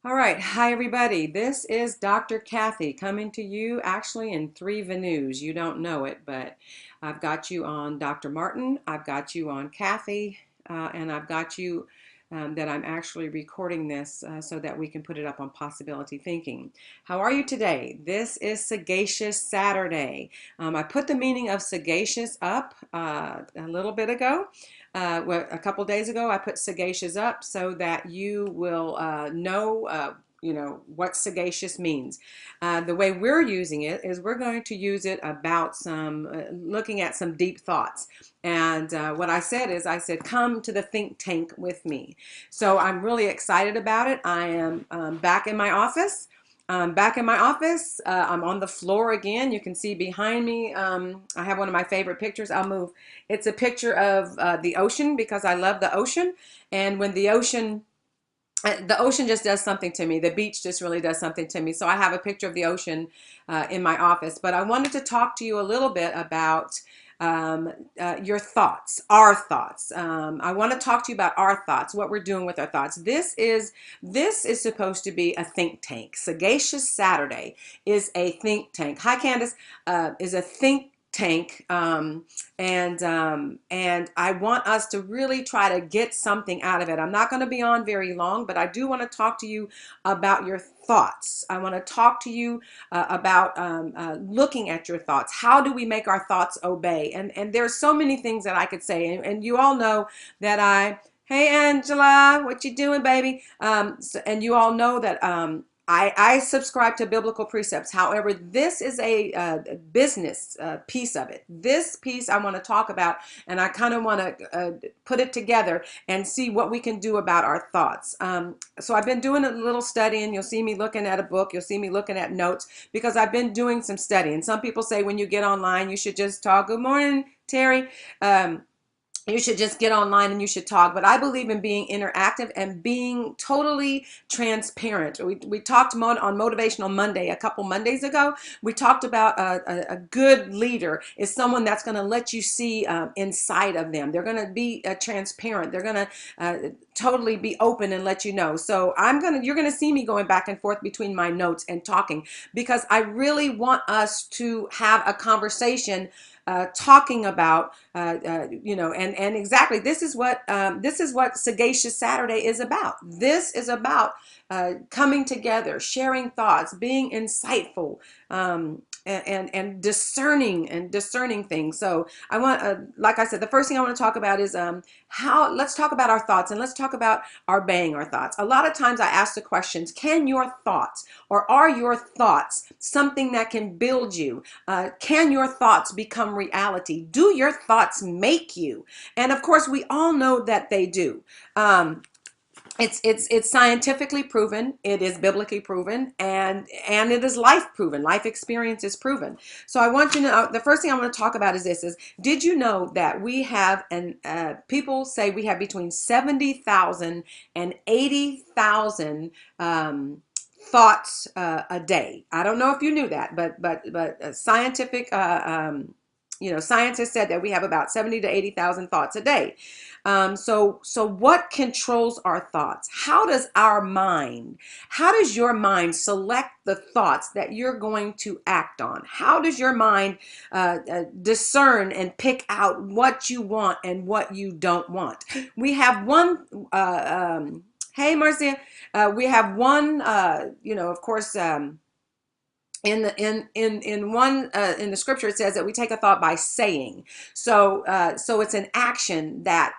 All right, hi everybody. This is Dr. Kathy coming to you actually in three venues. You don't know it, but I've got you on Dr. Martin, I've got you on Kathy, and I've got you that I'm actually recording this so that we can put it up on Possibility Thinking. How are you today? This is Sagacious Saturday. I put the meaning of sagacious up a little bit ago. Well, a couple days ago, I put sagacious up so that you will know what sagacious means. The way we're using it is we're going to use it about looking at some deep thoughts. And what I said is, I said, come to the think tank with me. So I'm really excited about it. I am back in my office. Back in my office, I'm on the floor again. You can see behind me, I have one of my favorite pictures. I'll move. It's a picture of the ocean because I love the ocean. And when the ocean just does something to me. The beach just really does something to me. So I have a picture of the ocean in my office. But I wanted to talk to you a little bit about your thoughts, our thoughts. I want to talk to you about our thoughts, what we're doing with our thoughts. This is supposed to be a think tank. Sagacious Saturday is a think tank. Hi, Candace. Is a think tank, and I want us to really try to get something out of it. I'm not going to be on very long, but I do want to talk to you about your thoughts. I want to talk to you about looking at your thoughts. How do we make our thoughts obey? And there's so many things that I could say, and you all know that Hey Angela, what you doing, baby? And you all know that I subscribe to biblical precepts. However, this is a business piece of it. This piece I want to talk about, and I kind of want to put it together and see what we can do about our thoughts. So I've been doing a little studying. You'll see me looking at a book. You'll see me looking at notes because I've been doing some studying. Some people say when you get online, you should just talk. Good morning, Terry. You should just get online and you should talk. But I believe in being interactive and being totally transparent. We talked on Motivational Monday a couple Mondays ago. We talked about a good leader is someone that's going to let you see inside of them. They're going to be transparent. They're going to totally be open and let you know. So you're going to see me going back and forth between my notes and talking because I really want us to have a conversation talking about, and exactly this is what Sagacious Saturday is about. This is about coming together, sharing thoughts, being insightful, and discerning things. So I want, like I said, the first thing I want to talk about is let's talk about our thoughts and let's talk about obeying our thoughts. A lot of times I ask the questions: can your thoughts, or are your thoughts something that can build you? Can your thoughts become reality? Do your thoughts make you? And of course, we all know that they do. It's scientifically proven, it is biblically proven, and it is life proven. Life experience is proven. So I want you to know, the first thing I want to talk about is this: is did you know that we have, and people say we have between 70,000 and 80,000 thoughts a day. I don't know if you knew that, but scientific science has said that we have about 70 to 80,000 thoughts a day. So what controls our thoughts? How does your mind select the thoughts that you're going to act on? How does your mind discern and pick out what you want and what you don't want? We have one, hey Marcia, we have one, of course, in the scripture it says that we take a thought by saying. So it's an action that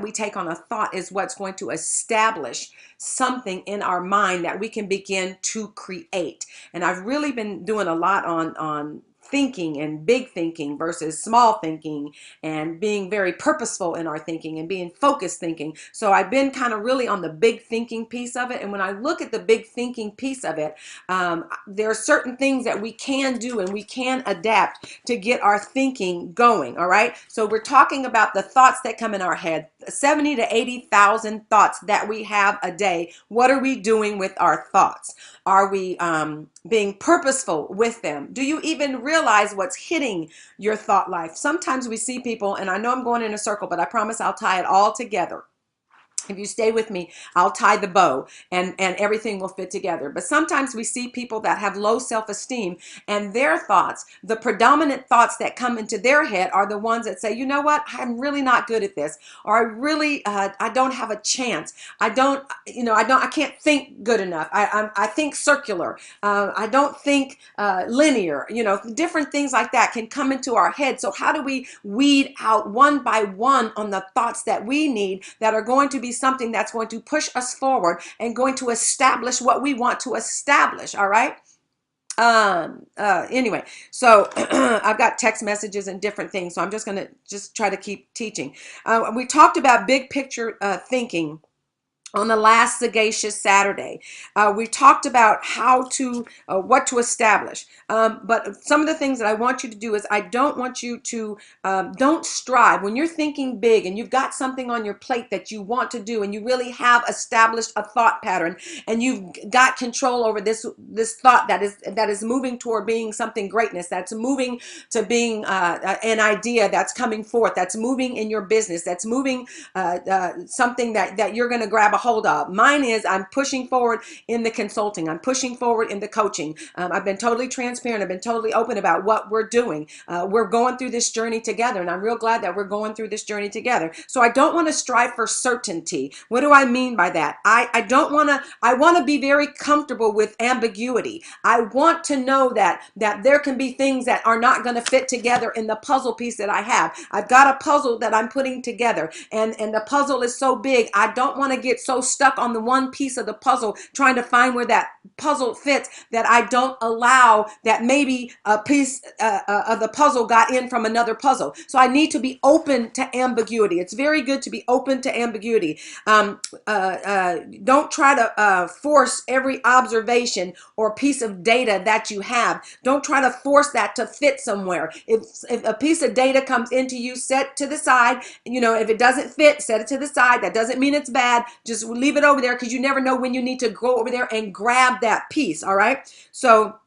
we take on a thought is what's going to establish something in our mind that we can begin to create. And I've really been doing a lot on thinking and big thinking versus small thinking, and being very purposeful in our thinking and being focused thinking. So I've been kind of really on the big thinking piece of it. And when I look at the big thinking piece of it, there are certain things that we can do and we can adapt to get our thinking going. All right. So we're talking about the thoughts that come in our head, 70 to 80,000 thoughts that we have a day. What are we doing with our thoughts? Are we being purposeful with them? Do you even realize what's hitting your thought life? Sometimes we see people, and I know I'm going in a circle, but I promise I'll tie it all together. If you stay with me, I'll tie the bow and everything will fit together. But sometimes we see people that have low self-esteem, and their thoughts, the predominant thoughts that come into their head are the ones that say, you know what, I'm really not good at this, or I don't have a chance. I can't think good enough. I think circular. I don't think linear. Different things like that can come into our head. So how do we weed out one by one on the thoughts that we need that are going to be something that's going to push us forward and going to establish what we want to establish? All right. Anyway, so I've got text messages and different things, so I'm just going to try to keep teaching. We talked about big picture thinking on the last Sagacious Saturday. We talked about what to establish. But some of the things that I want you to do is I don't want you to, don't strive. When you're thinking big and you've got something on your plate that you want to do and you really have established a thought pattern and you've got control over this thought that is moving toward being something greatness, that's moving to being an idea that's coming forth, that's moving in your business, that's moving something that you're going to grab a hold of. Mine is I'm pushing forward in the consulting. I'm pushing forward in the coaching. I've been totally transparent. I've been totally open about what we're doing. We're going through this journey together, and I'm real glad that we're going through this journey together. So I don't want to strive for certainty. What do I mean by that? I want to be very comfortable with ambiguity. I want to know that there can be things that are not going to fit together in the puzzle piece that I have. I've got a puzzle that I'm putting together, and the puzzle is so big. I don't want to get so stuck on the one piece of the puzzle trying to find where that puzzle fits that I don't allow that maybe a piece of the puzzle got in from another puzzle. So I need to be open to ambiguity. It's very good to be open to ambiguity. Don't try to force every observation or piece of data that you have. Don't try to force that to fit somewhere. If a piece of data comes into you, set to the side. If it doesn't fit, set it to the side. That doesn't mean it's bad. Just leave it over there, because you never know when you need to go over there and grab that piece. All right. So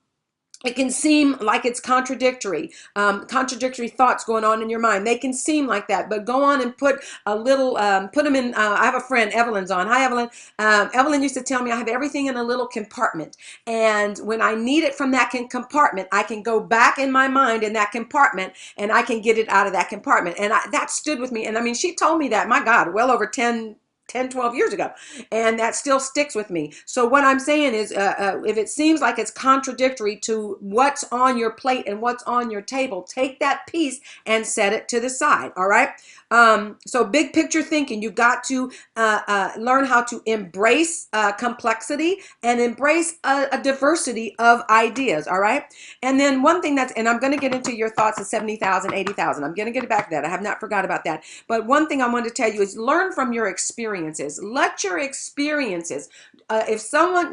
it can seem like it's contradictory thoughts going on in your mind. They can seem like that, but go on and put a little, put them in. I have a friend, Evelyn's on. Hi, Evelyn. Evelyn used to tell me I have everything in a little compartment. And when I need it from that compartment, I can go back in my mind in that compartment and I can get it out of that compartment. And that stood with me. And I mean, she told me that, my God, well over 10, 12 years ago, and that still sticks with me. So what I'm saying is, if it seems like it's contradictory to what's on your plate and what's on your table, take that piece and set it to the side. All right. So big picture thinking, you've got to learn how to embrace complexity and embrace a diversity of ideas. All right. And then one thing and I'm going to get into your thoughts of 70,000, 80,000. I'm going to get back to that. I have not forgot about that. But one thing I wanted to tell you is learn from your experiences. Let your experiences, if someone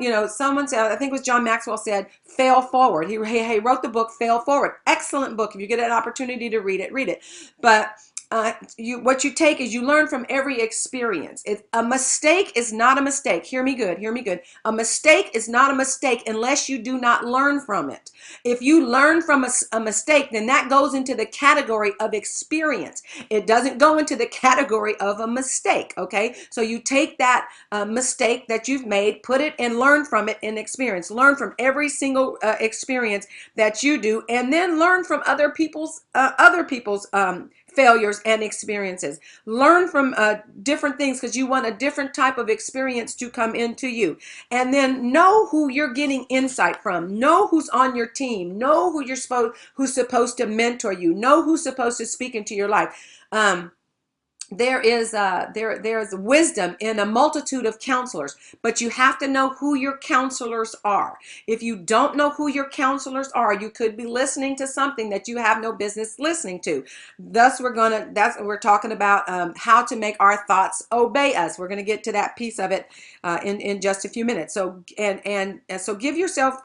said, I think it was John Maxwell said, fail forward. He wrote the book, Fail Forward. Excellent book. If you get an opportunity to read it, read it. But what you take is you learn from every experience. A mistake is not a mistake. Hear me good. Hear me good. A mistake is not a mistake unless you do not learn from it. If you learn from a mistake, then that goes into the category of experience. It doesn't go into the category of a mistake. Okay. So you take that mistake that you've made, put it and learn from it in experience. Learn from every single experience that you do, and then learn from other people's failures and experiences. Learn from different things, because you want a different type of experience to come into you. And then know who you're getting insight from. Know who's on your team. Know who's supposed to mentor you. Know who's supposed to speak into your life. There is wisdom in a multitude of counselors, but you have to know who your counselors are. If you don't know who your counselors are, you could be listening to something that you have no business listening to. Thus, we're talking about how to make our thoughts obey us. We're going to get to that piece of it in just a few minutes. So so give yourself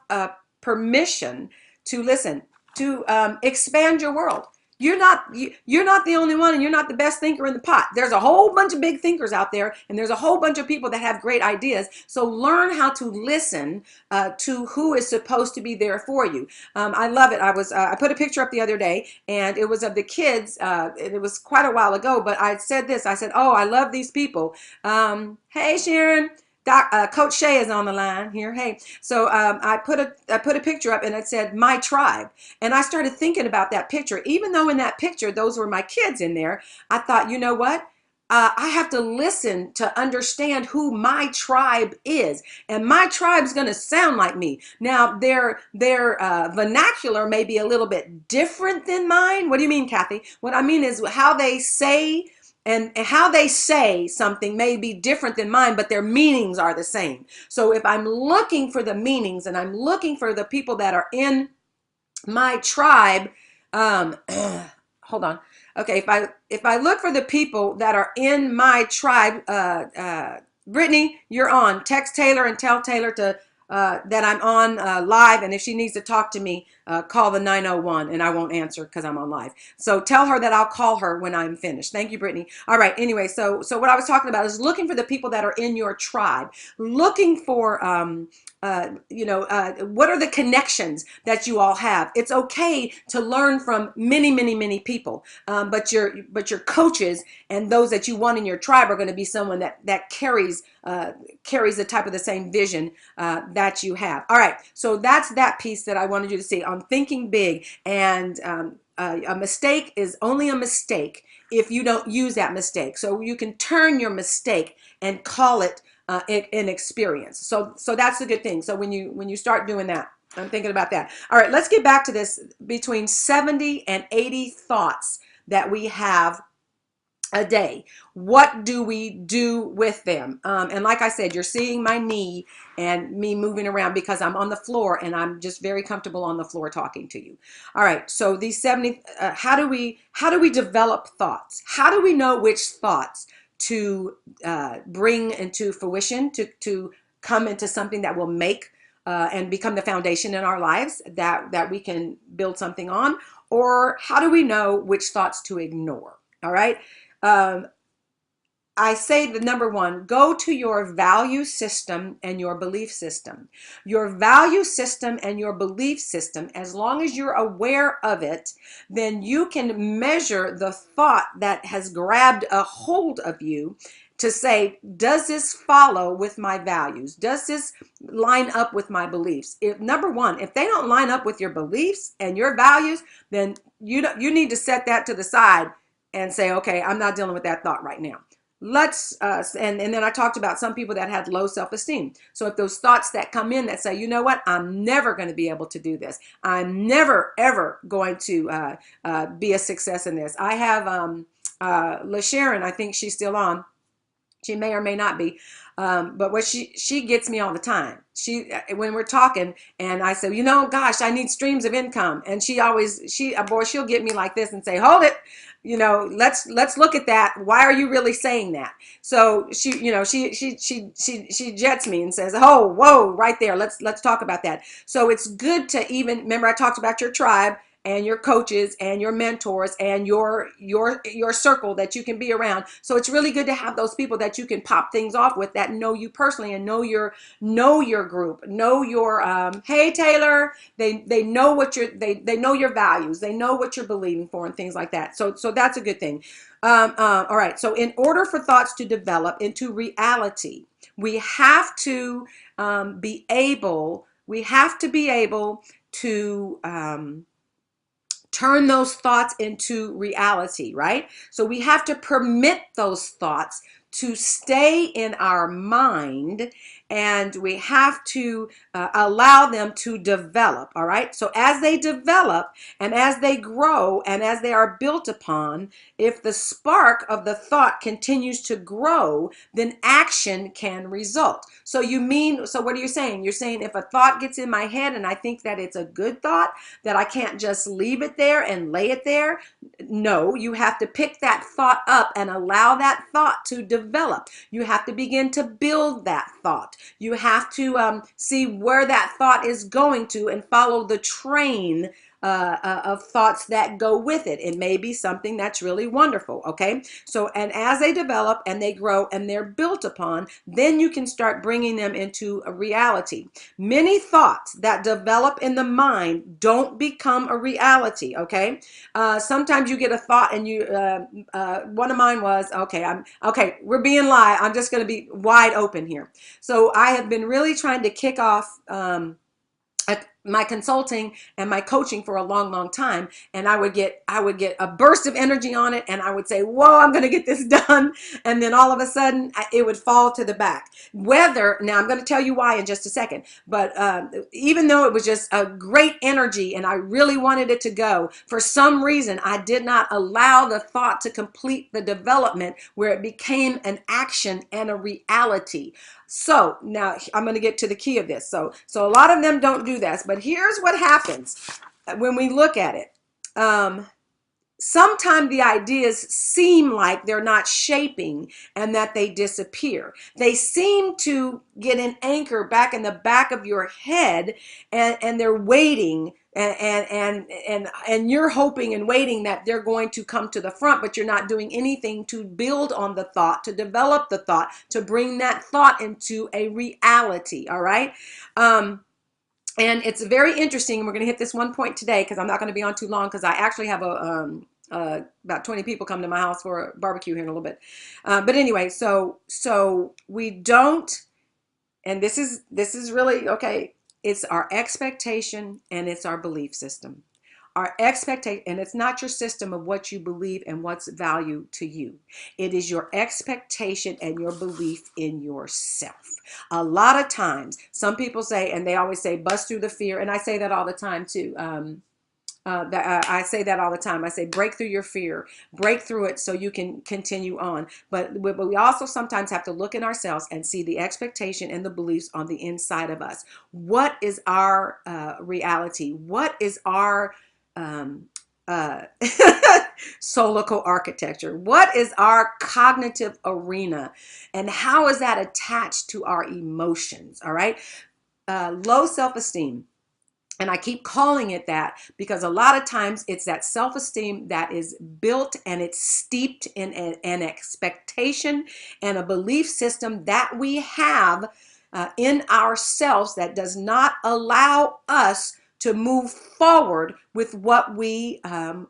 permission to listen, to expand your world. you're not the only one, and you're not the best thinker in the pot. There's a whole bunch of big thinkers out there, and there's a whole bunch of people that have great ideas. So learn how to listen to who is supposed to be there for you. I love it. I put a picture up the other day, and it was of the kids. It was quite a while ago, but I said this. I said, "Oh, I love these people." Hey, Sharon. Coach Shay is on the line here. Hey, so I put a picture up, and it said "My Tribe," and I started thinking about that picture. Even though in that picture those were my kids in there, I thought, you know what? I have to listen to understand who my tribe is, and my tribe's going to sound like me. Now, their vernacular may be a little bit different than mine. What do you mean, Kathy? What I mean is how they say. And how they say something may be different than mine, but their meanings are the same. So if I'm looking for the meanings and I'm looking for the people that are in my tribe, hold on. Okay, if I look for the people that are in my tribe, Brittany, you're on. Text Taylor and tell Taylor to that I'm on live, and if she needs to talk to me, call the 901, and I won't answer because I'm on live. So tell her that I'll call her when I'm finished. Thank you, Brittany. All right. Anyway, so what I was talking about is looking for the people that are in your tribe, looking for what are the connections that you all have. It's okay to learn from many people, but your coaches and those that you want in your tribe are going to be someone that carries the type of the same vision that you have. All right, so that's that piece that I wanted you to see on thinking big. And a mistake is only a mistake if you don't use that mistake. So you can turn your mistake and call it an experience. So that's a good thing. So when you start doing that, I'm thinking about that. All right, let's get back to this. Between 70 and 80 thoughts that we have a day. What do we do with them? And like I said, you're seeing my knee and me moving around because I'm on the floor, and I'm just very comfortable on the floor talking to you. All right. So these 70. How do we develop thoughts? How do we know which thoughts to bring into fruition, to come into something that will make and become the foundation in our lives that we can build something on? Or how do we know which thoughts to ignore? All right. I say the number one, go to your value system and your belief system. Your value system and your belief system, as long as you're aware of it, then you can measure the thought that has grabbed a hold of you to say, does this follow with my values? Does this line up with my beliefs? Number one, if they don't line up with your beliefs and your values, then you need to set that to the side and say, okay, I'm not dealing with that thought right now. And then I talked about some people that had low self-esteem. So if those thoughts that come in that say, you know what, I'm never going to be able to do this. I'm never, ever going to be a success in this. I have LaSharon, I think she's still on. She may or may not be. But what she gets me all the time. When we're talking and I say, gosh, I need streams of income. And she'll get me like this and say, hold it. Let's look at that. Why are you really saying that? So she jets me and says, oh, whoa, right there. Let's talk about that. So it's good to remember I talked about your tribe and your coaches and your mentors and your circle that you can be around. So it's really good to have those people that you can pop things off with, that know you personally and know your group, know your hey Taylor, they know what they know your values, they know what you're believing for and things like that. So that's a good thing. All right. So in order for thoughts to develop into reality, we have to be able to turn those thoughts into reality, right? So we have to permit those thoughts to stay in our mind, and we have to allow them to develop, all right? So as they develop and as they grow and as they are built upon, if the spark of the thought continues to grow, then action can result. So what are you saying? You're saying if a thought gets in my head and I think that it's a good thought, that I can't just leave it there and lay it there? No, you have to pick that thought up and allow that thought to develop. You have to begin to build that thought. You have to see where that thought is going to and follow the train of thoughts that go with it. It may be something that's really wonderful, okay? So, and as they develop and they grow and they're built upon, then you can start bringing them into a reality. Many thoughts that develop in the mind don't become a reality, okay? Sometimes you get a thought and you, one of mine was, okay, we're being live. I'm just going to be wide open here. So I have been really trying to kick off, my consulting and my coaching for a long time, and I would get a burst of energy on it, and I would say, whoa, I'm going to get this done, and then all of a sudden it would fall to the back. Whether, now I'm going to tell you why in just a second, but even though it was just a great energy and I really wanted it to go, for some reason I did not allow the thought to complete the development where it became an action and a reality. So now I'm going to get to the key of this. So a lot of them don't do this, but here's what happens when we look at it. Sometimes the ideas seem like they're not shaping and that they disappear. They seem to get an anchor back in the back of your head, and they're waiting, and you're hoping and waiting that they're going to come to the front, but you're not doing anything to build on the thought, to develop the thought, to bring that thought into a reality. All right. And it's very interesting. And we're going to hit this one point today because I'm not going to be on too long, because I actually have about 20 people come to my house for a barbecue here in a little bit. But anyway, so we don't, and this is really, okay, it's our expectation and it's our belief system. Our expectation, and it's not your system of what you believe and what's value to you. It is your expectation and your belief in yourself. A lot of times, some people say, and they always say, bust through the fear. And I say that all the time too. I say that all the time. I say, break through your fear, break through it so you can continue on. But we also sometimes have to look in ourselves and see the expectation and the beliefs on the inside of us. What is our reality? What is our solical architecture? What is our cognitive arena? And how is that attached to our emotions? All right. Low self-esteem. And I keep calling it that because a lot of times it's that self-esteem that is built and it's steeped in an expectation and a belief system that we have in ourselves that does not allow us to move forward with what we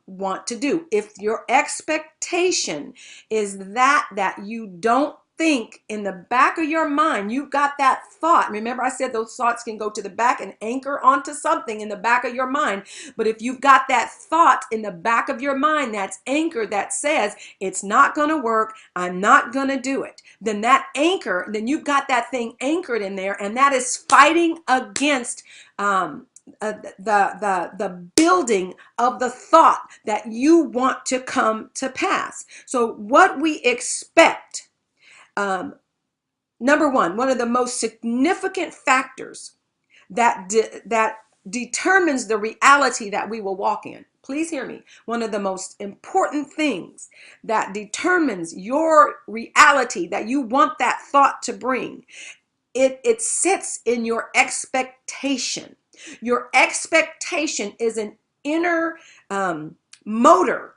want to do. If your expectation is that you don't think in the back of your mind, you've got that thought. Remember, I said those thoughts can go to the back and anchor onto something in the back of your mind. But if you've got that thought in the back of your mind that's anchored, that says it's not going to work, I'm not going to do it, then that anchor, then you've got that thing anchored in there, and that is fighting against the building of the thought that you want to come to pass. So what we expect, number one of the most significant factors that determines the reality that we will walk in. Please hear me. One of the most important things that determines your reality that you want that thought to bring, it sits in your expectation. Your expectation is an inner motor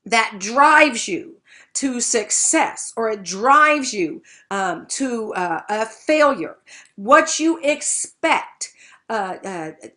that drives you to success, or it drives you to a failure. What you expect, it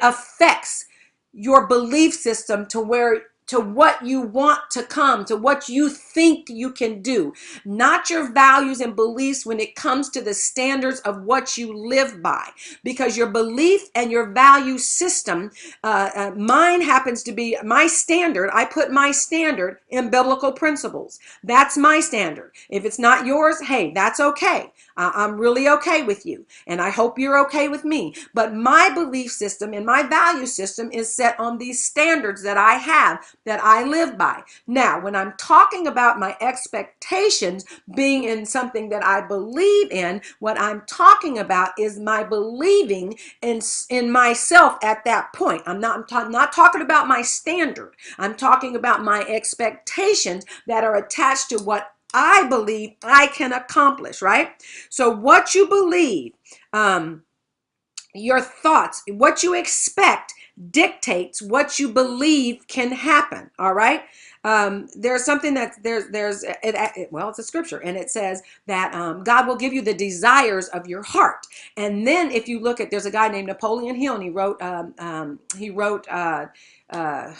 affects your belief system to what you want to come, to what you think you can do, not your values and beliefs when it comes to the standards of what you live by. Because your belief and your value system, mine happens to be my standard. I put my standard in biblical principles. That's my standard. If it's not yours, hey, that's okay. I'm really okay with you, and I hope you're okay with me. But my belief system and my value system is set on these standards that I have, that I live by. Now, when I'm talking about my expectations being in something that I believe in, what I'm talking about is my believing in myself at that point. I'm not talking about my standard. I'm talking about my expectations that are attached to what I believe I can accomplish, right? So what you believe, Your thoughts, what you expect dictates what you believe can happen. All right. There's something that well, it's a scripture, and it says that God will give you the desires of your heart. And then if you look at, there's a guy named Napoleon Hill, and he wrote oh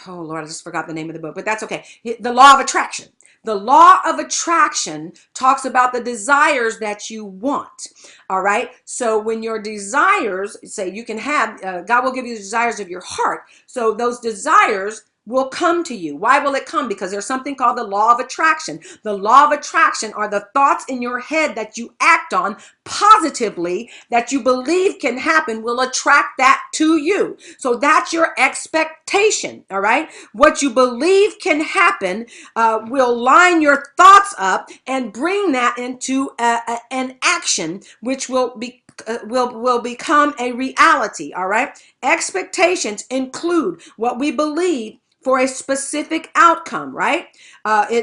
Lord, I just forgot the name of the book, but that's okay. The Law of Attraction. The law of attraction talks about the desires that you want. All right. So when your desires, say you can have, God will give you the desires of your heart. So those desires will come to you. Why will it come? Because there's something called the law of attraction. The law of attraction are the thoughts in your head that you act on positively, that you believe can happen, will attract that to you. So that's your expectation. All right. What you believe can happen will line your thoughts up and bring that into an action, which will be will become a reality. All right. Expectations include what we believe for a specific outcome, right? But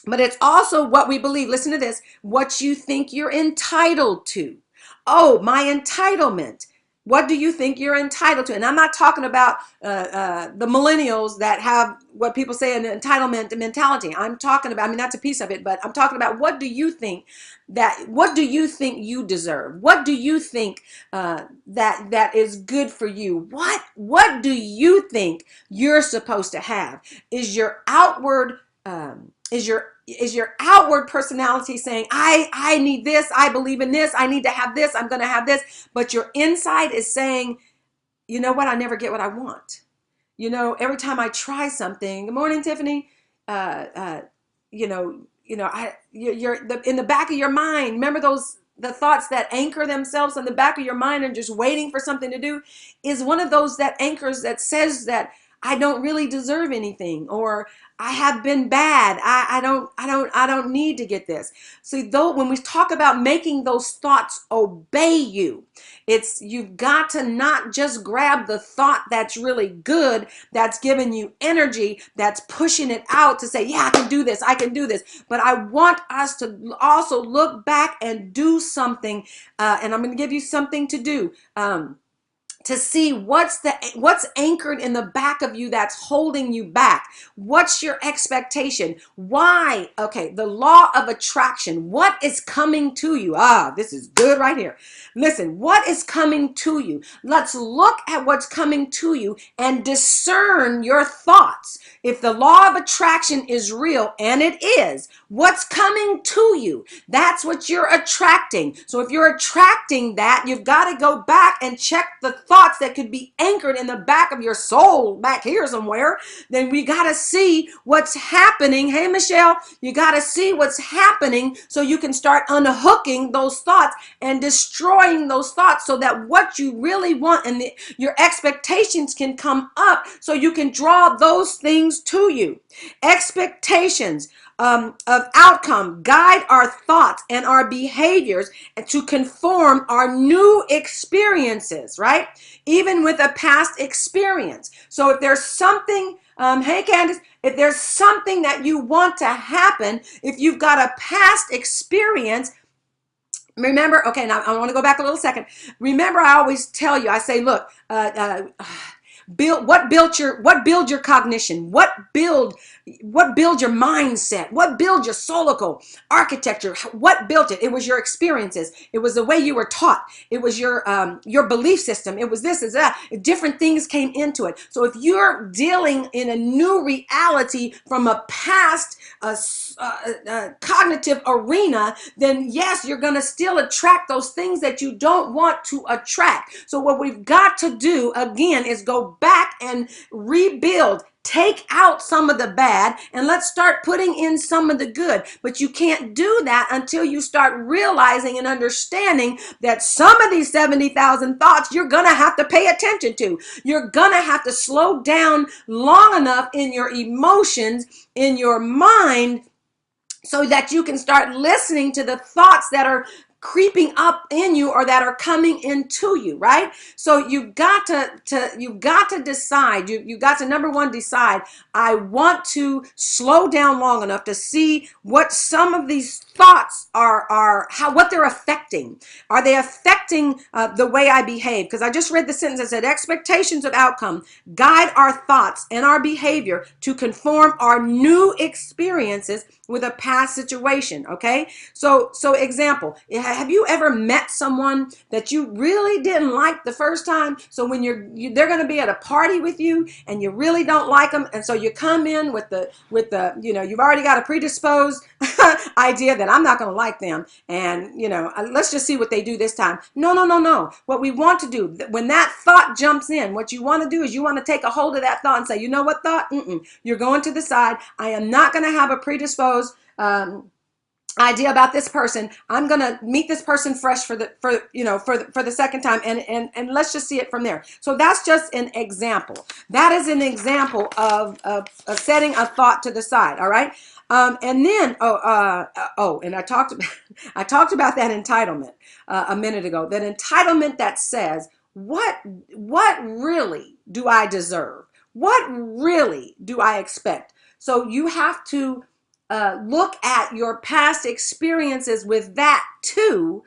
it's also what we believe. Listen to this. What you think you're entitled to. Oh, my entitlement. What do you think you're entitled to? And I'm not talking about the millennials that have what people say an entitlement mentality. I'm talking about, I mean, that's a piece of it, but I'm talking about what do you think you deserve? What do you think that is good for you? What do you think you're supposed to have? Is your outward outward personality saying, I need this, I believe in this, I need to have this, I'm going to have this, but your inside is saying, you know what, I never get what I want. You know, every time I try something, good morning, Tiffany, uh, uh, in the back of your mind, remember the thoughts that anchor themselves in the back of your mind and just waiting for something to do, is one of those that anchors that says that I don't really deserve anything, or I have been bad. I don't need to get this. See, though, when we talk about making those thoughts obey you, it's, you've got to not just grab the thought that's really good, that's giving you energy, that's pushing it out to say, yeah, I can do this, I can do this. But I want us to also look back and do something, and I'm going to give you something to do. To see what's anchored in the back of you that's holding you back. What's your expectation? Why? Okay, the law of attraction. What is coming to you? This is good right here. Listen, what is coming to you? Let's look at what's coming to you and discern your thoughts. If the law of attraction is real, and it is, what's coming to you? That's what you're attracting. So if you're attracting that, you've got to go back and check the thoughts that could be anchored in the back of your soul, back here somewhere. Then we got to see what's happening. Hey, Michelle, you got to see what's happening so you can start unhooking those thoughts and destroying those thoughts, so that what you really want and your expectations can come up, so you can draw those things to you. Expectations of outcome guide our thoughts and our behaviors to conform our new experiences, right? Even with a past experience. So if there's something, hey Candace, if there's something that you want to happen, if you've got a past experience, remember, okay, now I want to go back a little second. Remember, I always tell you, I say, look, build your cognition, what build your mindset, what build your solical architecture, what built it? It was your experiences, it was the way you were taught, it was your belief system, it was this, is that, different things came into it. So if you're dealing in a new reality from a past cognitive arena, then yes, you're going to still attract those things that you don't want to attract. So what we've got to do again is go back and rebuild. Take out some of the bad and let's start putting in some of the good. But you can't do that until you start realizing and understanding that some of these 70,000 thoughts you're going to have to pay attention to. You're going to have to slow down long enough in your emotions, in your mind, so that you can start listening to the thoughts that are creeping up in you or that are coming into you, right? So you got to decide. You got to, number one, decide, I want to slow down long enough to see what some of these thoughts are how, what they're affecting. Are they affecting the way I behave? Because I just read the sentence that said expectations of outcome guide our thoughts and our behavior to conform our new experiences with a past situation. Okay, so example, have you ever met someone that you really didn't like the first time? So when they're going to be at a party with you and you really don't like them, and so you come in with the you've already got a predisposed idea that I'm not going to like them, and let's just see what they do this time. No, no, no, no. What we want to do when that thought jumps in, what you want to do is you want to take a hold of that thought and say, you know what, thought? You're going to the side. I am not going to have a predisposed idea about this person. I'm going to meet this person fresh for the second time, and let's just see it from there. So that's just an example. That is an example of setting a thought to the side. All right. And then and I talked about that entitlement a minute ago. That entitlement that says, what really do I deserve? What really do I expect? So you have to look at your past experiences with that too,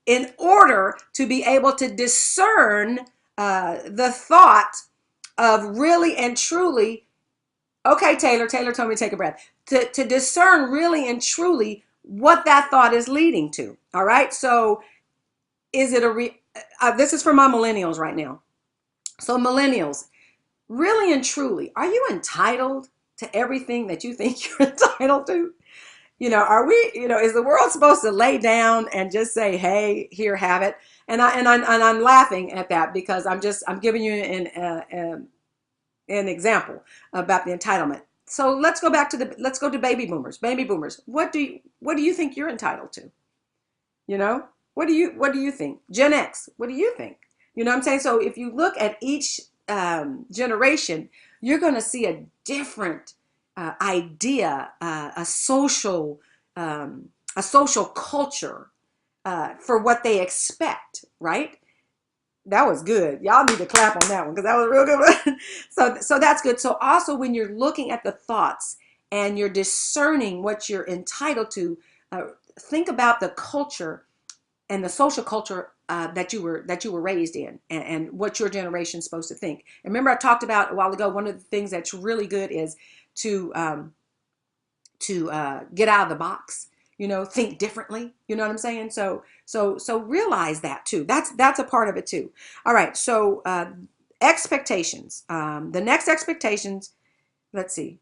in order to be able to discern the thought of really and truly. Okay, Taylor told me to take a breath. To discern really and truly what that thought is leading to. All right. So is it this is for my millennials right now. So millennials, really and truly, are you entitled to everything that you think you're entitled to? Are we, is the world supposed to lay down and just say, hey, here, have it? And I'm laughing at that because I'm giving you an example about the entitlement. So let's go to baby boomers. Baby boomers, what do you think you're entitled to? What do you think? Gen X, what do you think? You know what I'm saying? So if you look at each generation, you're going to see a different idea, a social culture for what they expect, right? That was good. Y'all need to clap on that one because that was a real good one. So that's good. So also when you're looking at the thoughts and you're discerning what you're entitled to, think about the culture and the social culture that you were raised in, and what your generation is supposed to think. And remember, I talked about a while ago, one of the things that's really good is to get out of the box. Think differently. You know what I'm saying? So realize that too. That's a part of it too. All right. So expectations. The next expectations. Let's see.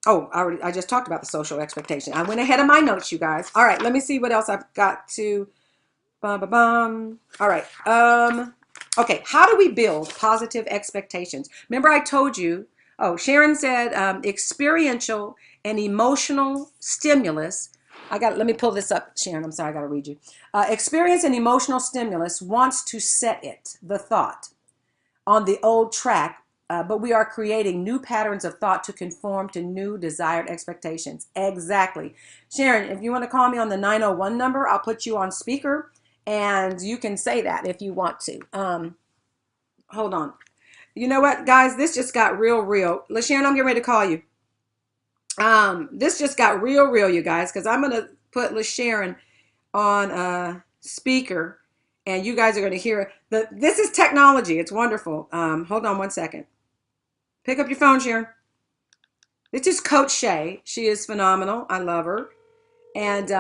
Oh, I just talked about the social expectation. I went ahead of my notes, you guys. All right. Let me see what else I've got to. Bum, bum, bum. All right. Okay. How do we build positive expectations? Remember, I told you. Oh, Sharon said experiential and emotional stimulus. Let me pull this up, Sharon. I'm sorry, I got to read you. Experience and emotional stimulus wants to set the thought, on the old track, but we are creating new patterns of thought to conform to new desired expectations. Exactly. Sharon, if you want to call me on the 901 number, I'll put you on speaker and you can say that if you want to. Hold on. You know what, guys? This just got real. Sharon, I'm getting ready to call you. This just got real, you guys, because I'm going to put LaSharon on speaker, and you guys are going to hear it. This is technology. It's wonderful. Hold on one second. Pick up your phone, Sharon. This is Coach Shay. She is phenomenal. I love her. And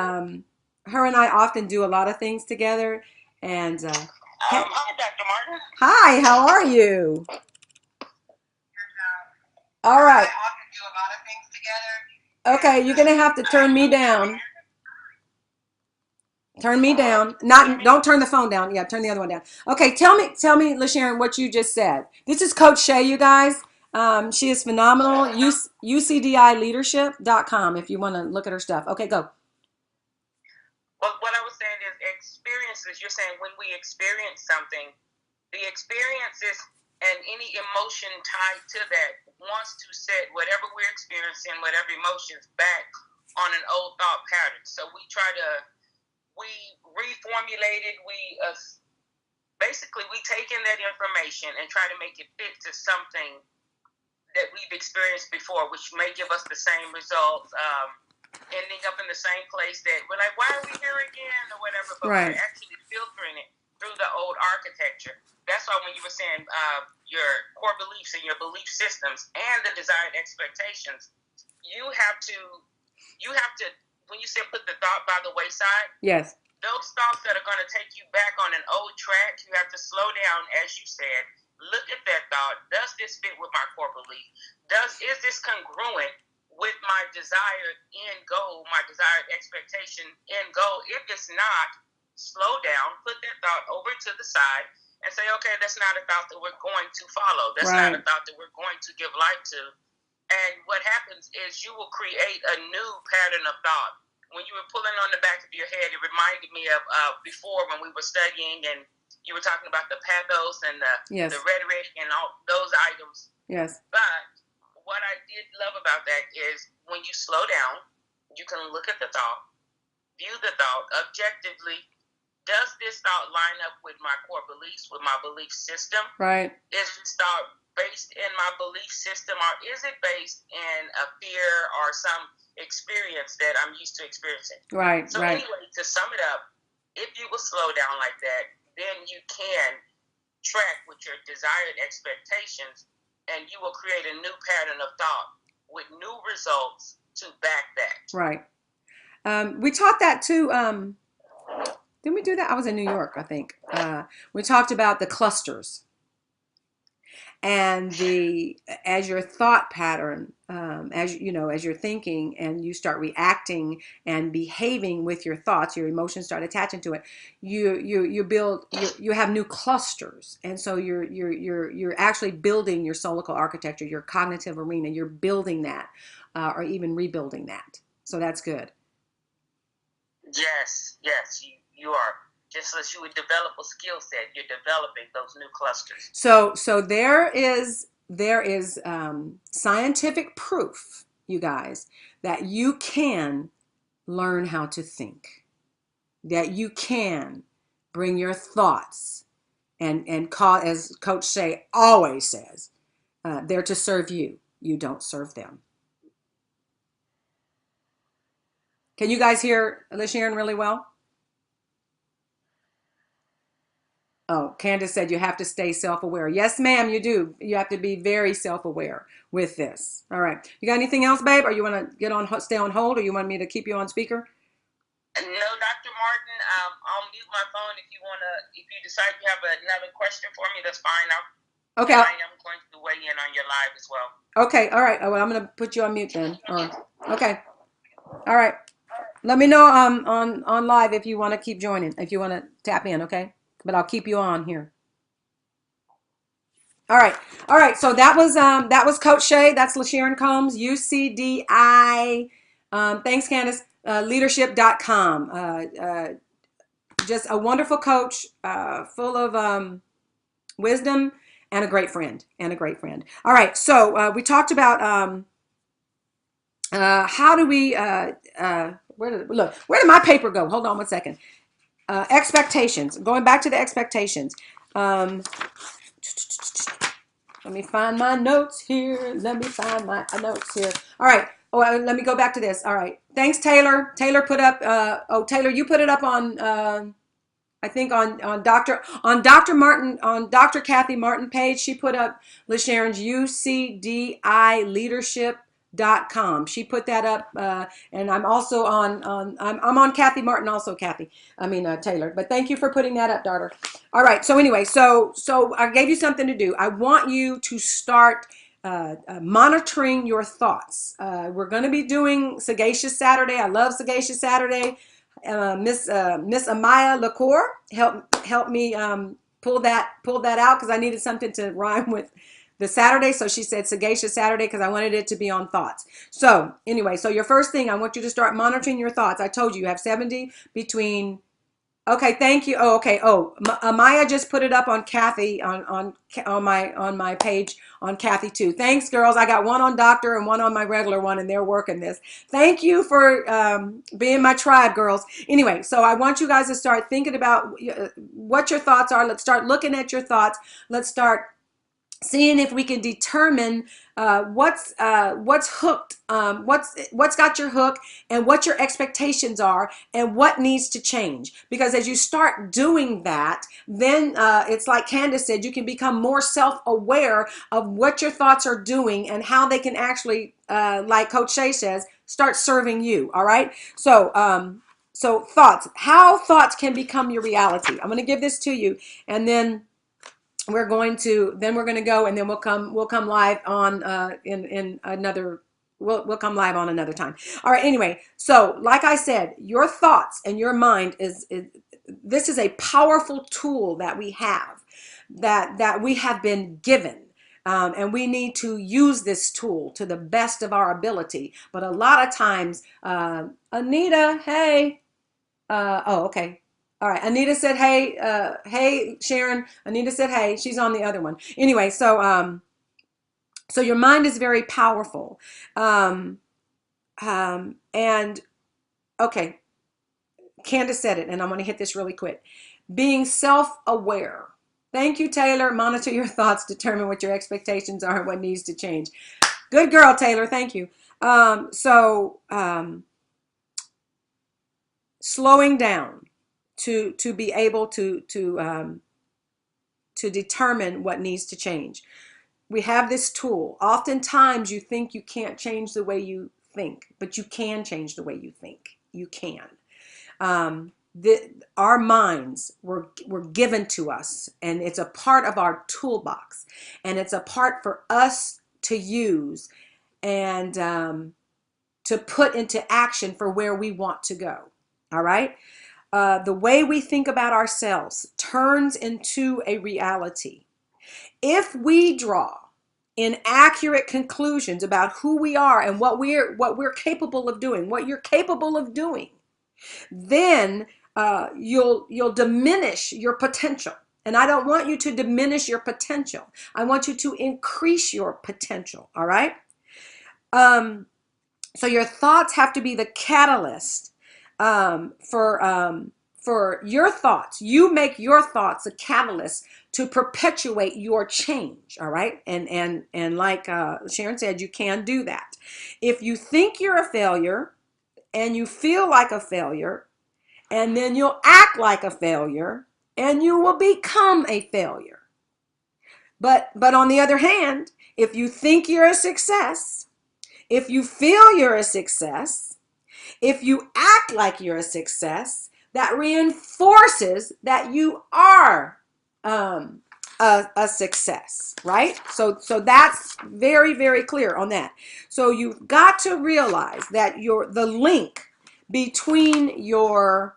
her and I often do a lot of things together. And hi, Dr. Martin. Hi, how are you? All right. I often do a lot of things together. Okay, you're going to have to turn me down. Turn me down. Don't turn the phone down. Yeah, turn the other one down. Okay, tell me, LaSharon, what you just said. This is Coach Shay, you guys. She is phenomenal. UCDIleadership.com if you want to look at her stuff. Okay, go. Well, what I was saying is experiences. You're saying when we experience something, the experiences and any emotion tied to that wants to set whatever we're experiencing, whatever emotions, back on an old thought pattern. So we reformulated. Basically we take in that information and try to make it fit to something that we've experienced before, which may give us the same results, ending up in the same place that we're like, why are we here again, or whatever, but Right. we're actually filtering it through the old architecture. That's why when you were saying your core beliefs and your belief systems and the desired expectations, you have to, when you say put the thought by the wayside, Yes. those thoughts that are going to take you back on an old track, you have to slow down, as you said. Look at that thought. Does this fit with my core belief? Is this congruent with my desired end goal, my desired expectation end goal? If it's not, slow down, put that thought over to the side, and say, okay, that's not a thought that we're going to follow. That's Right. not a thought that we're going to give life to. And what happens is you will create a new pattern of thought. When you were pulling on the back of your head, it reminded me of before when we were studying and you were talking about the pathos and Yes. the rhetoric and all those items. Yes. But what I did love about that is when you slow down, you can look at the thought, view the thought objectively. Does this thought line up with my core beliefs, with my belief system? Right. Is this thought based in my belief system, or is it based in a fear or some experience that I'm used to experiencing? Right. So right. anyway, to sum it up, if you will slow down like that, then you can track with your desired expectations, and you will create a new pattern of thought with new results to back that. Right. We taught that too. Didn't we do that? I was in New York, I think. We talked about the clusters and as your thought pattern, as you know, as you're thinking and you start reacting and behaving with your thoughts, your emotions start attaching to it. You have new clusters, and so you're actually building your solical architecture, your cognitive arena. You're building that, or even rebuilding that. So that's good. Yes, you are. Just as you would develop a skill set, you're developing those new clusters. So there is scientific proof, you guys, that you can learn how to think, that you can bring your thoughts and call, as Coach Shay always says, they're to serve you. You don't serve them. Can you guys hear LaSharon really well? Oh, Candace said you have to stay self-aware. Yes, ma'am, you do. You have to be very self-aware with this. All right. You got anything else, babe? Or you want to stay on hold, or you want me to keep you on speaker? No, Dr. Martin. I'll mute my phone if you want to. If you decide you have another question for me, that's fine. Okay. I am going to weigh in on your live as well. Okay. All right. Well, I'm going to put you on mute then. Okay. All right. Let me know on live if you want to keep joining, if you want to tap in, okay? But I'll keep you on here. All right. All right. So that was Coach Shay. That's LaSharon Combs, UCDI. Thanks, Candace. Leadership.com. Just a wonderful coach, full of wisdom and a great friend. All right. So we talked about how do we where did my paper go? Hold on one second. Expectations. Going back to the expectations. Let me find my notes here. All right. Oh, let me go back to this. All right. Thanks, Taylor. Taylor put up. Taylor, you put it up on. I think on Dr. Martin, on Dr. Kathy Martin page. She put up LaSharon's UCDI.com. She put that up, and I'm also I'm on Kathy Martin also, Taylor. But thank you for putting that up, daughter. All right. So anyway, so I gave you something to do. I want you to start monitoring your thoughts. We're going to be doing Sagacious Saturday. I love Sagacious Saturday. Miss Amaya Lacour help me pull that out because I needed something to rhyme with the Saturday. So she said Sagacious Saturday because I wanted it to be on thoughts. So anyway, so your first thing, I want you to start monitoring your thoughts. I told you have 70 between Okay, thank you. Oh, okay. Oh, Maya just put it up on Kathy on my page on Kathy too. Thanks, girls. I got one on Doctor and one on my regular one, and they're working this. Thank you for being my tribe, girls. Anyway, so I want you guys to start thinking about what your thoughts are. Let's start looking at your thoughts. Let's start seeing if we can determine what's hooked, what's got your hook, and what your expectations are, and what needs to change. Because as you start doing that, then it's like Candace said, you can become more self-aware of what your thoughts are doing and how they can actually, like Coach Shay says, start serving you. All right. So thoughts, how thoughts can become your reality. I'm going to give this to you, and then we're going to go, and then we'll come live on in another, we'll come live on another time. All right, anyway, so like I said, your thoughts and your mind is this is a powerful tool that we have, that we have been given. And we need to use this tool to the best of our ability. But a lot of times, Anita, hey, oh, okay. All right. Anita said, hey, hey, Sharon. Anita said, hey, she's on the other one. Anyway, so your mind is very powerful. Um, and okay, Candace said it, and I'm going to hit this really quick. Being self-aware. Thank you, Taylor. Monitor your thoughts, determine what your expectations are and what needs to change. Good girl, Taylor. Thank you. Slowing down to be able to determine what needs to change. We have this tool. Oftentimes you think you can't change the way you think, but you can change the way you think. You can. Our minds were given to us, and it's a part of our toolbox, and it's a part for us to use and to put into action for where we want to go. All right. The way we think about ourselves turns into a reality. If we draw inaccurate conclusions about who we are and what we're capable of doing, what you're capable of doing, then you'll diminish your potential. And I don't want you to diminish your potential. I want you to increase your potential. All right. So your thoughts have to be the catalyst for your thoughts. You make your thoughts a catalyst to perpetuate your change. All right, and like Sharon said, you can do that. If you think you're a failure and you feel like a failure, and then you'll act like a failure, and you will become a failure. But on the other hand, if you think you're a success, if you feel you're a success, if you act like you're a success, that reinforces that you are a success, right? So that's very, very clear on that. So you've got to realize that the link between your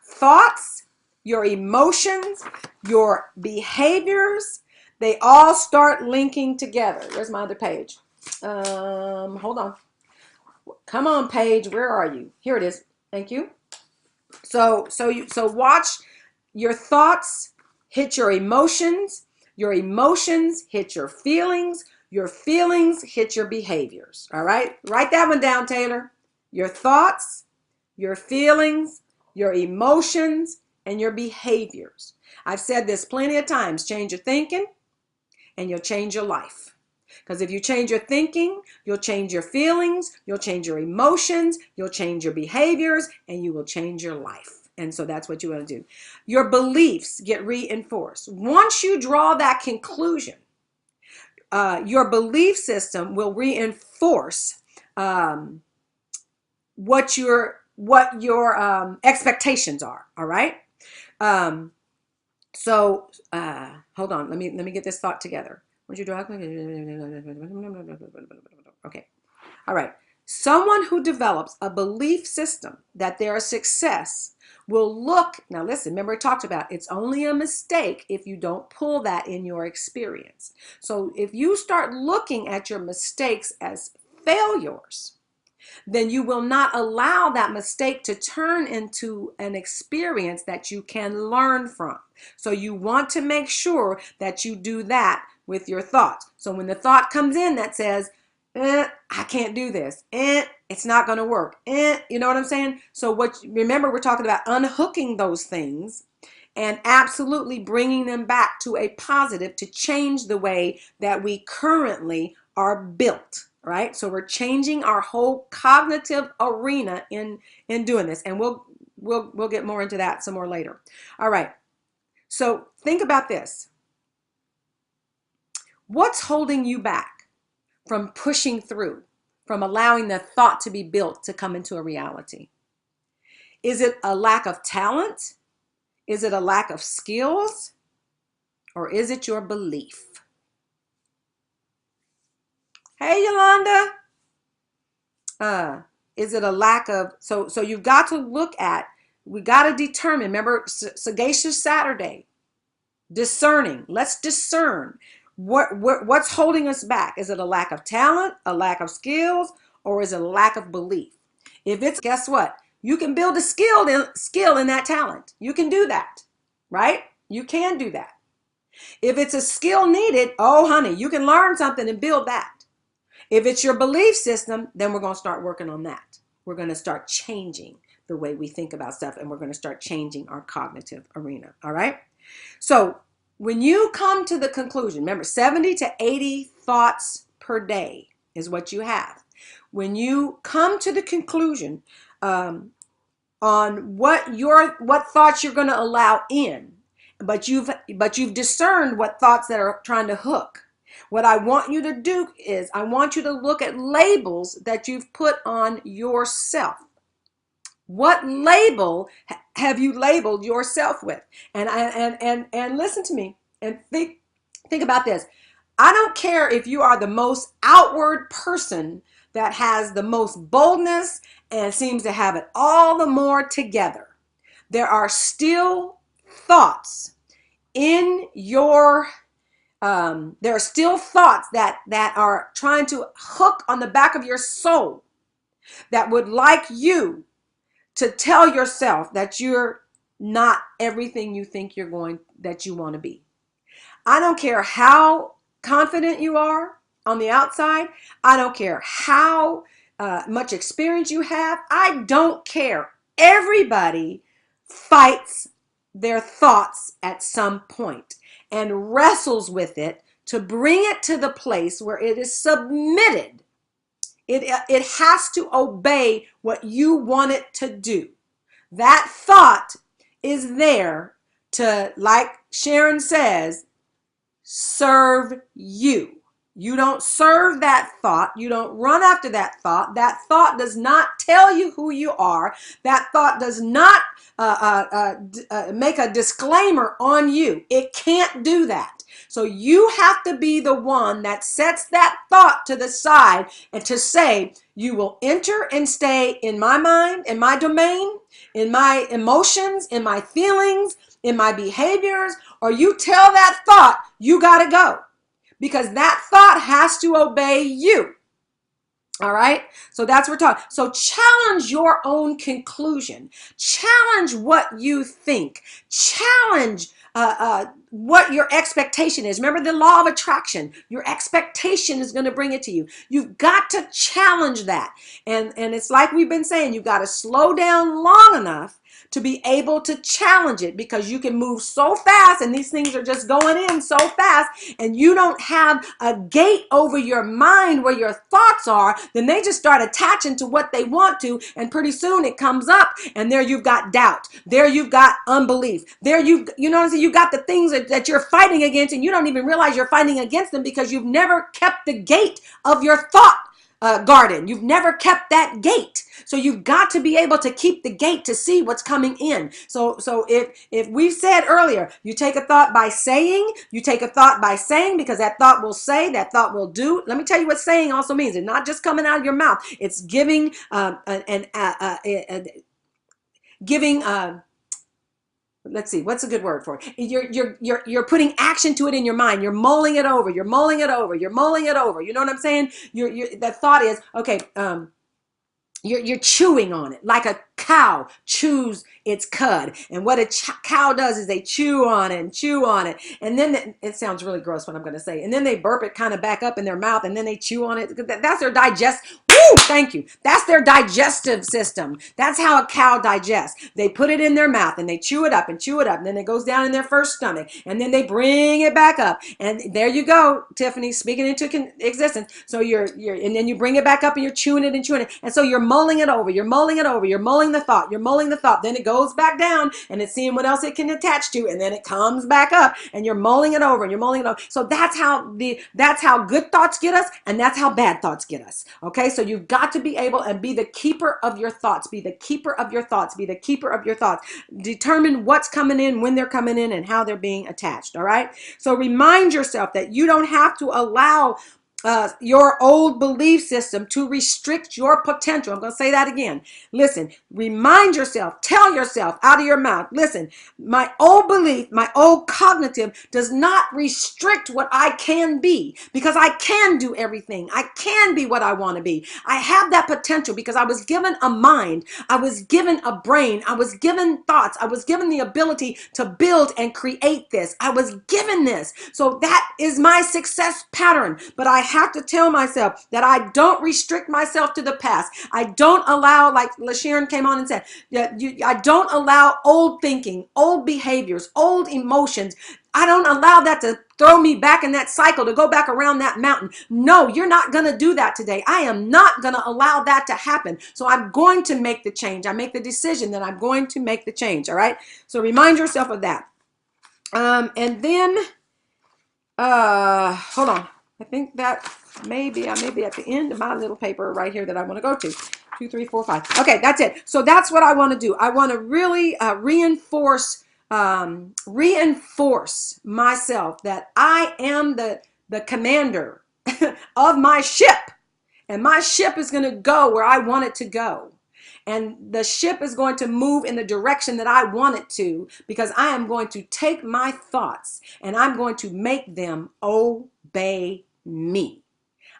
thoughts, your emotions, your behaviors, they all start linking together. Where's my other page? Hold on. Come on, page. Where are you? Here it is. Thank you. So watch your thoughts hit your emotions hit your feelings hit your behaviors. All right? Write that one down, Taylor. Your thoughts, your feelings, your emotions, and your behaviors. I've said this plenty of times. Change your thinking and you'll change your life. Because if you change your thinking, you'll change your feelings, you'll change your emotions, you'll change your behaviors, and you will change your life. And so that's what you want to do. Your beliefs get reinforced. Once you draw that conclusion, your belief system will reinforce what your expectations are. All right. So hold on. Let me get this thought together. Would you draw? Okay. All right. Someone who develops a belief system that they're a success will look, now listen, remember I talked about it's only a mistake if you don't pull that in your experience. So if you start looking at your mistakes as failures, then you will not allow that mistake to turn into an experience that you can learn from. So you want to make sure that you do that with your thoughts. So when the thought comes in that says, I can't do this, it's not going to work, you know what I'm saying? So remember, we're talking about unhooking those things and absolutely bringing them back to a positive to change the way that we currently are built, right? So we're changing our whole cognitive arena in doing this, and we'll get more into that some more later. All right. So think about this. What's holding you back from pushing through, from allowing the thought to be built to come into a reality? Is it a lack of talent? Is it a lack of skills? Or is it your belief? Hey, Yolanda. Is it a lack of, so you've got to look at, we got to determine, remember, Sagacious Saturday, discerning. Let's discern what's holding us back. Is it a lack of talent, a lack of skills, or is it a lack of belief? If it's, guess what? You can build a skill in that talent. You can do that, right? You can do that. If it's a skill needed, oh honey, you can learn something and build that. If it's your belief system, then we're going to start working on that. We're going to start changing the way we think about stuff, and we're going to start changing our cognitive arena. All right. So when you come to the conclusion, remember, 70 to 80 thoughts per day is what you have. When you come to the conclusion on what thoughts you're going to allow in, but you've discerned what thoughts that are trying to hook. What I want you to do is I want you to look at labels that you've put on yourself. What label have you labeled yourself with? And listen to me and think about this. I don't care if you are the most outward person that has the most boldness and seems to have it all the more together. There are still thoughts in your there are still thoughts that are trying to hook on the back of your soul that would like you to tell yourself that you're not everything you think that you want to be. I don't care how confident you are on the outside. I don't care how much experience you have. I don't care. Everybody fights their thoughts at some point and wrestles with it to bring it to the place where it is submitted. It has to obey what you want it to do. That thought is there to, like Sharon says, serve you. You don't serve that thought. You don't run after that thought. That thought does not tell you who you are. That thought does not make a disclaimer on you. It can't do that. So you have to be the one that sets that thought to the side and to say, you will enter and stay in my mind, in my domain, in my emotions, in my feelings, in my behaviors, or you tell that thought, you got to go. Because that thought has to obey you. All right. So that's what we're talking. So challenge your own conclusion. Challenge what you think. Challenge what your expectation is. Remember the law of attraction. Your expectation is going to bring it to you. You've got to challenge that. And it's like we've been saying, you've got to slow down long enough to be able to challenge it, because you can move so fast and these things are just going in so fast, and you don't have a gate over your mind where your thoughts are, then they just start attaching to what they want to, and pretty soon it comes up, and there you've got doubt, there you've got unbelief, there you know what I'm saying, you got the things that you're fighting against, and you don't even realize you're fighting against them because you've never kept the gate of your thought garden. You've never kept that gate. So you've got to be able to keep the gate to see what's coming in. So if we've said earlier, you take a thought by saying, because that thought will say, that thought will do. Let me tell you what saying also means. It's not just coming out of your mouth. It's giving let's see, what's a good word for it? You're putting action to it in your mind. You're mulling it over. You're mulling it over. You're mulling it over. You know what I'm saying? The thought is, okay, You're chewing on it like a cow chews its cud. And what a cow does is they chew on it and chew on it. And then it sounds really gross what I'm going to say. And then they burp it kind of back up in their mouth and then they chew on it. That's their Woo! Thank you. That's their digestive system. That's how a cow digests. They put it in their mouth and they chew it up and chew it up. And then it goes down in their first stomach. And then they bring it back up. And there you go, Tiffany, speaking into existence. So and then you bring it back up and you're chewing it and chewing it. And so you're mulling it over. You're mulling it over. You're mulling the thought. You're mulling the thought. Then it goes back down and it's seeing what else it can attach to. And then it comes back up and you're mulling it over and you're mulling it over. So that's how good thoughts get us. And that's how bad thoughts get us. Okay. So you've got to be able and be the keeper of your thoughts. Be the keeper of your thoughts. Be the keeper of your thoughts. Determine what's coming in, when they're coming in, and how they're being attached. All right. So remind yourself that you don't have to allow your old belief system to restrict your potential. I'm going to say that again. Listen, remind yourself, tell yourself out of your mouth, listen, my old belief, my old cognitive does not restrict what I can be, because I can do everything. I can be what I want to be. I have that potential because I was given a mind. I was given a brain. I was given thoughts. I was given the ability to build and create this. I was given this. So that is my success pattern. But I have to tell myself that I don't restrict myself to the past. I don't allow, like LaSharon came on and said, I don't allow old thinking, old behaviors, old emotions. I don't allow that to throw me back in that cycle, to go back around that mountain. No, you're not going to do that today. I am not going to allow that to happen. So I'm going to make the change. I make the decision that I'm going to make the change. All right. So remind yourself of that. And then, hold on. I think that I may be at the end of my little paper right here that I want to go to. 2, 3, 4, 5. Okay, that's it. So that's what I want to do. I want to really reinforce myself that I am the commander of my ship, and my ship is going to go where I want it to go. And the ship is going to move in the direction that I want it to, because I am going to take my thoughts and I'm going to make them obey me.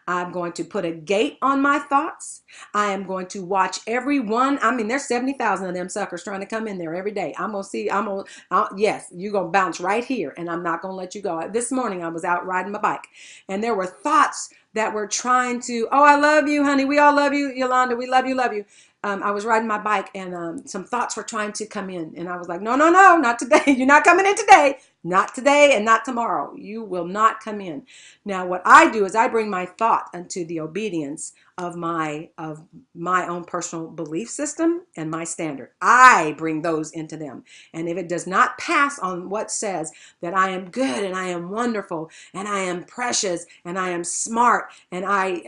I'm going to put a gate on my thoughts. I am going to watch every one. I mean, there's 70,000 of them suckers trying to come in there every day. I'm going to see, yes, you're going to bounce right here and I'm not going to let you go. This morning I was out riding my bike and there were thoughts that were trying to, oh, I love you, honey. We all love you, Yolanda. We love you, love you. I was riding my bike and some thoughts were trying to come in. And I was like, no, no, no, not today. You're not coming in today. Not today and not tomorrow. You will not come in. Now, what I do is I bring my thought unto the obedience of my own personal belief system and my standard. I bring those into them. And if it does not pass on what says that I am good and I am wonderful and I am precious and I am smart and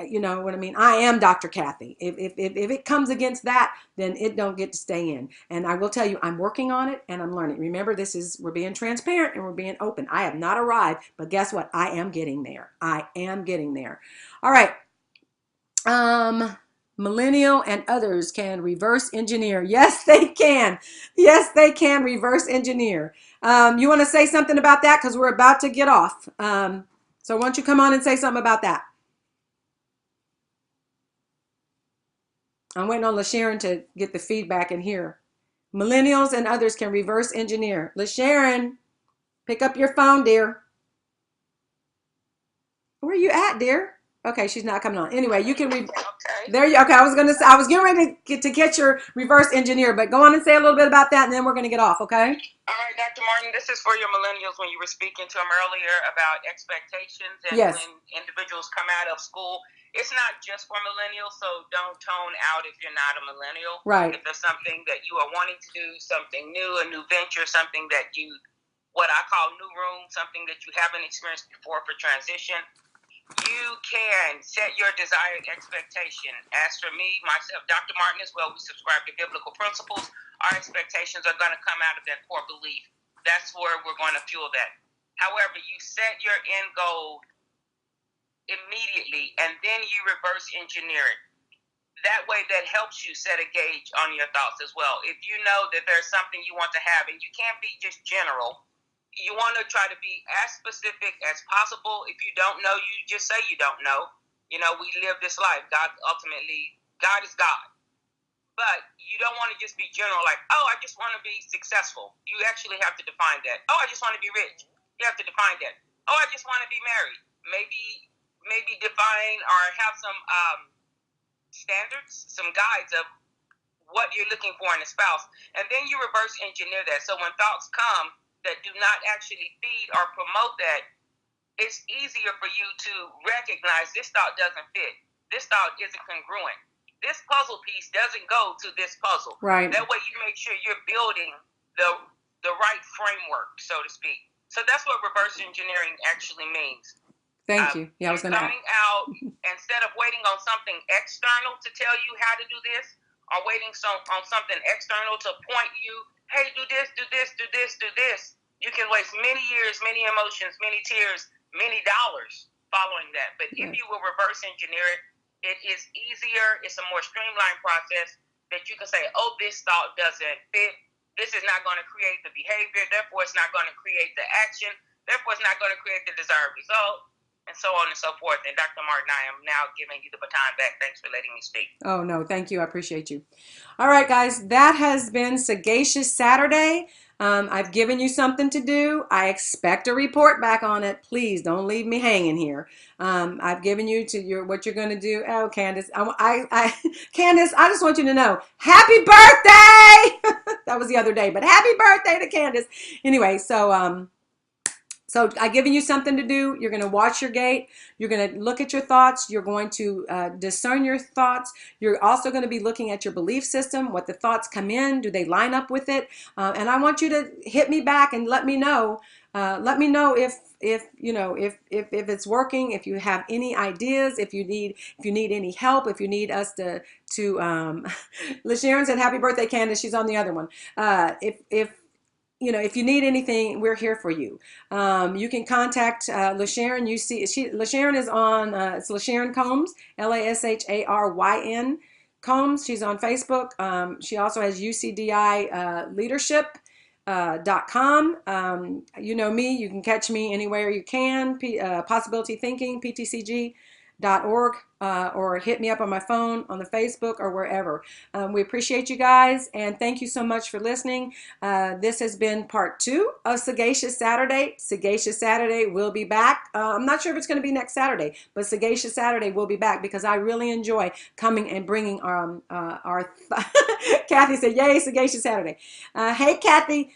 you know what I mean? I am Dr. Kathy. If it comes against that, then it don't get to stay in. And I will tell you, I'm working on it and I'm learning. Remember, we're being transparent and we're being open. I have not arrived, but guess what? I am getting there. I am getting there. All right. Millennial and others can reverse engineer. Yes, they can. Yes, they can reverse engineer. You want to say something about that? Because we're about to get off. So why don't you come on and say something about that? I'm waiting on LaSharon to get the feedback in here. Millennials and others can reverse engineer. LaSharon, pick up your phone, dear. Where are you at, dear? Okay, she's not coming on. Anyway, you can okay. There you okay. I was getting ready to get your reverse engineer, but go on and say a little bit about that and then we're gonna get off, okay? All right, Dr. Martin, this is for your millennials when you were speaking to them earlier about expectations and yes. when individuals come out of school. It's not just for millennials, so don't tone out if you're not a millennial. Right. If there's something that you are wanting to do, something new, a new venture, something that what I call new room, something that you haven't experienced before for transition, you can set your desired expectation. As for me, myself, Dr. Martin as well, we subscribe to biblical principles. Our expectations are going to come out of that core belief. That's where we're going to fuel that. However, you set your end goal immediately and then you reverse engineer it. That way, that helps you set a gauge on your thoughts as well. If you know that there's something you want to have and you can't be just general, you want to try to be as specific as possible. If you don't know, you just say you don't know. You know, we live this life. God is God. But you don't want to just be general, like, oh, I just want to be successful. You actually have to define that. Oh, I just want to be rich. You have to define that. Oh, I just want to be married. Maybe define or have some standards, some guides of what you're looking for in a spouse. And then you reverse engineer that. So when thoughts come that do not actually feed or promote that, it's easier for you to recognize this thought doesn't fit. This thought isn't congruent. This puzzle piece doesn't go to this puzzle. Right. That way you make sure you're building the right framework, so to speak. So that's what reverse engineering actually means. Thank you. Yeah, I was going to coming out instead of waiting on something external to tell you how to do this, or waiting on something external to point you, hey, do this, do this, do this, do this. You can waste many years, many emotions, many tears, many dollars following that. But if you will reverse engineer it, it is easier. It's a more streamlined process that you can say, oh, this thought doesn't fit. This is not going to create the behavior. Therefore, it's not going to create the action. Therefore, it's not going to create the desired result, and so on and so forth. And Dr. Martin, I am now giving you the baton back. Thanks for letting me speak. Oh, no, thank you. I appreciate you. All right, guys, that has been Sagacious Saturday. I've given you something to do. I expect a report back on it. Please don't leave me hanging here. I've given you what you're going to do. Oh, Candace, Candace, I just want you to know, happy birthday! That was the other day, but happy birthday to Candace. Anyway, so I've given you something to do. You're going to watch your gate. You're going to look at your thoughts. You're going to discern your thoughts. You're also going to be looking at your belief system, what the thoughts come in. Do they line up with it? And I want you to hit me back and let me know. Let me know if it's working. If you have any ideas. If you need any help. If you need us to LaSharon said, "Happy birthday, Candace." She's on the other one. If you need anything, we're here for you. You can contact LaSharon. LaSharon is on, it's LaSharon Combs, LASHARYN Combs. She's on Facebook. She also has UCDI leadership.com. You know me. You can catch me anywhere you can. Possibility Thinking, PTCG.org, or hit me up on my phone, on the Facebook, or wherever. We appreciate you guys, and thank you so much for listening. This has been part 2 of Sagacious Saturday. Sagacious Saturday will be back. I'm not sure if it's going to be next Saturday, but Sagacious Saturday will be back because I really enjoy coming and bringing our Kathy said, yay, Sagacious Saturday. Hey, Kathy,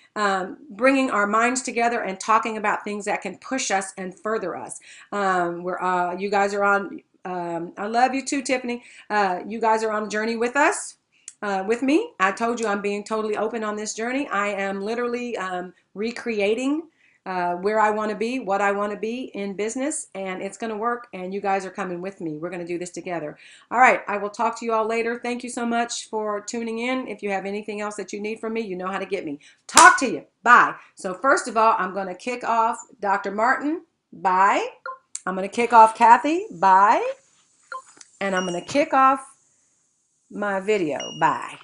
bringing our minds together and talking about things that can push us and further us. You guys are on, I love you too, Tiffany. You guys are on a journey with us. With me. I told you I'm being totally open on this journey. I am literally recreating where I want to be, what I want to be in business, and it's going to work, and you guys are coming with me. We're going to do this together. All right, I will talk to you all later. Thank you so much for tuning in. If you have anything else that you need from me, you know how to get me. Talk to you. Bye. So first of all, I'm going to kick off Dr. Martin. Bye. I'm going to kick off Kathy. Bye. And I'm going to kick off my video. Bye.